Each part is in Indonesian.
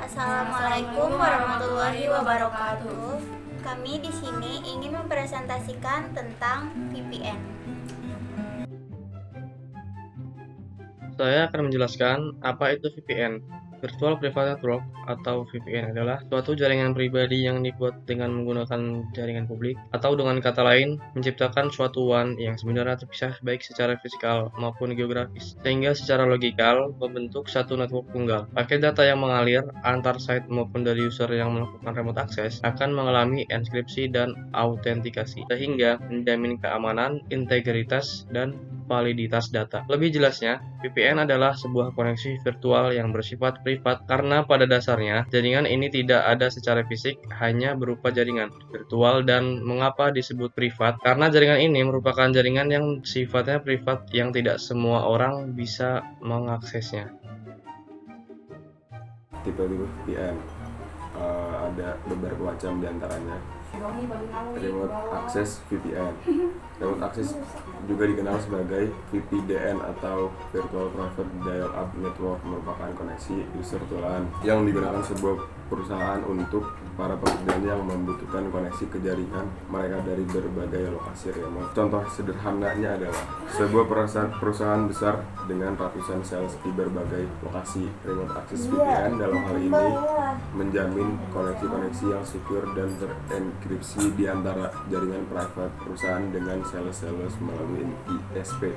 Assalamualaikum warahmatullahi wabarakatuh. Kami di sini ingin mempresentasikan tentang VPN. Saya akan menjelaskan apa itu VPN. Virtual Private Network atau VPN adalah suatu jaringan pribadi yang dibuat dengan menggunakan jaringan publik, atau dengan kata lain, menciptakan suatu WAN yang sebenarnya terpisah baik secara fisikal maupun geografis, sehingga secara logikal membentuk satu network tunggal. Paket data yang mengalir antar site maupun dari user yang melakukan remote access akan mengalami enkripsi dan autentikasi, sehingga menjamin keamanan, integritas, dan validitas data. Lebih jelasnya, VPN adalah sebuah koneksi virtual yang bersifat privat karena pada dasarnya jaringan ini tidak ada secara fisik, hanya berupa jaringan virtual. Dan mengapa disebut privat? Karena jaringan ini merupakan jaringan yang sifatnya privat yang tidak semua orang bisa mengaksesnya. Tipe-tipe VPN ada beberapa macam diantaranya. Remote Access VPN. Remote Access juga dikenal sebagai VPDN atau Virtual Private Dial-up Network, merupakan koneksi user tulen yang digunakan sebuah perusahaan untuk para pekerjanya yang membutuhkan koneksi ke jaringan mereka dari berbagai lokasi remote. Contoh sederhananya adalah sebuah perusahaan besar dengan ratusan sales di berbagai lokasi. Remote Access VPN dalam hal ini menjamin koneksi-koneksi yang secure dan terenkripsi di antara jaringan private perusahaan dengan sales melalui ISP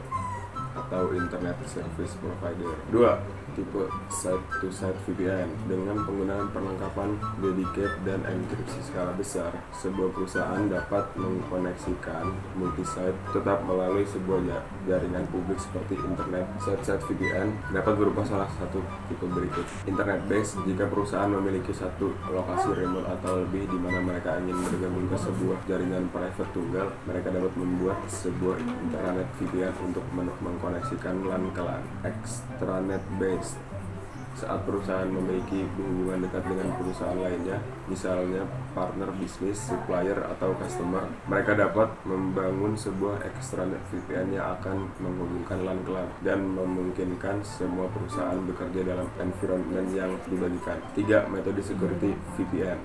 atau Internet Service Provider. 2. Tipe site-to-site VPN. Dengan penggunaan perlengkapan dedicated dan enkripsi skala besar, sebuah perusahaan dapat mengkoneksikan multi-site tetap melalui sebuah jaringan publik seperti internet. Site-site VPN dapat berupa salah satu tipe berikut. Internet-based, jika perusahaan memiliki satu lokasi remote atau lebih di mana mereka ingin bergabung ke sebuah jaringan private tunggal, mereka dapat membuat sebuah internet VPN untuk mengkoneksikan LAN ke LAN. Extranet based, saat perusahaan memiliki hubungan dekat dengan perusahaan lainnya, misalnya partner bisnis, supplier, atau customer, mereka dapat membangun sebuah extranet VPN yang akan menghubungkan LAN ke LAN dan memungkinkan semua perusahaan bekerja dalam environment yang dibagikan. 3. Metode security VPN.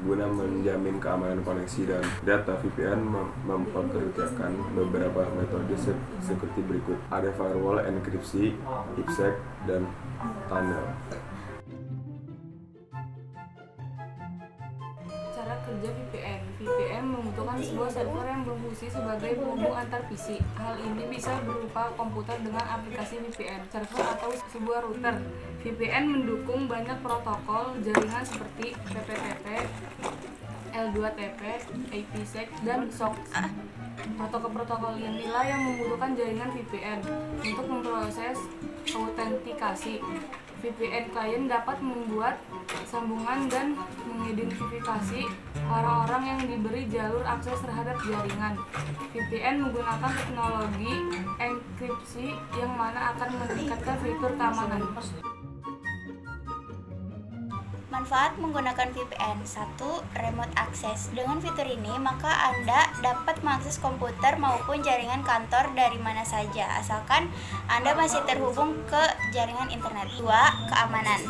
Guna menjamin keamanan koneksi dan data, VPN mempekerjakan beberapa metode security berikut. Ada firewall, enkripsi, IPsec, dan tunnel. Cara kerja VPN. VPN membutuhkan sebuah server yang berfungsi sebagai penghubung antar PC. Hal ini bisa berupa komputer dengan aplikasi VPN, server, atau sebuah router. VPN mendukung banyak protokol jaringan seperti HTTP, L2TP, IPsec, dan SOCKS. Protokol-protokol inilah yang membutuhkan jaringan VPN untuk memproses autentikasi. VPN klien dapat membuat sambungan dan mengidentifikasi orang-orang yang diberi jalur akses terhadap jaringan. VPN menggunakan teknologi enkripsi yang mana akan meningkatkan fitur keamanan. Manfaat menggunakan VPN. 1. Remote access. Dengan fitur ini, maka Anda dapat mengakses komputer maupun jaringan kantor dari mana saja, asalkan Anda masih terhubung ke jaringan internet. 2. Keamanan.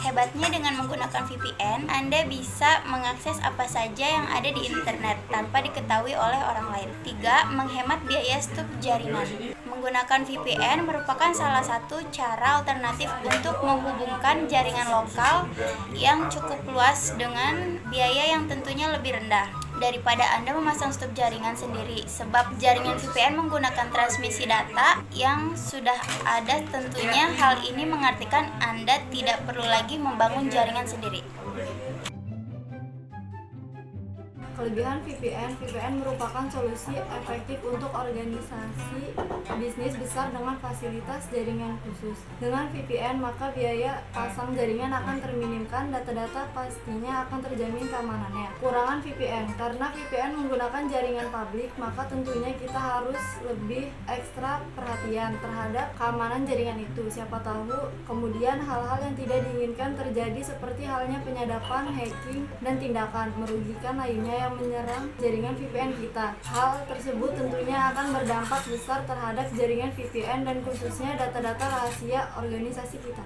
Hebatnya dengan menggunakan VPN, Anda bisa mengakses apa saja yang ada di internet tanpa diketahui oleh orang lain. 3. Menghemat biaya stuk jaringan. Menggunakan VPN merupakan salah satu cara alternatif untuk menghubungkan jaringan lokal yang cukup luas dengan biaya yang tentunya lebih rendah daripada Anda memasang stuk jaringan sendiri, sebab jaringan VPN menggunakan transmisi data yang sudah ada. Tentunya hal ini mengartikan Anda tidak perlu lagi membangun jaringan sendiri. Kelebihan VPN merupakan solusi efektif untuk organisasi bisnis besar dengan fasilitas jaringan khusus. Dengan VPN, maka biaya pasang jaringan akan terminimkan, data-data pastinya akan terjamin keamanannya. Kurangan VPN, karena VPN menggunakan jaringan publik, maka tentunya kita harus lebih ekstra perhatian terhadap keamanan jaringan itu. Siapa tahu kemudian hal-hal yang tidak diinginkan terjadi, seperti halnya penyadapan, hacking, dan tindakan merugikan lainnya yang menyerang jaringan VPN kita. Hal tersebut tentunya akan berdampak besar terhadap jaringan VPN dan khususnya data-data rahasia organisasi kita.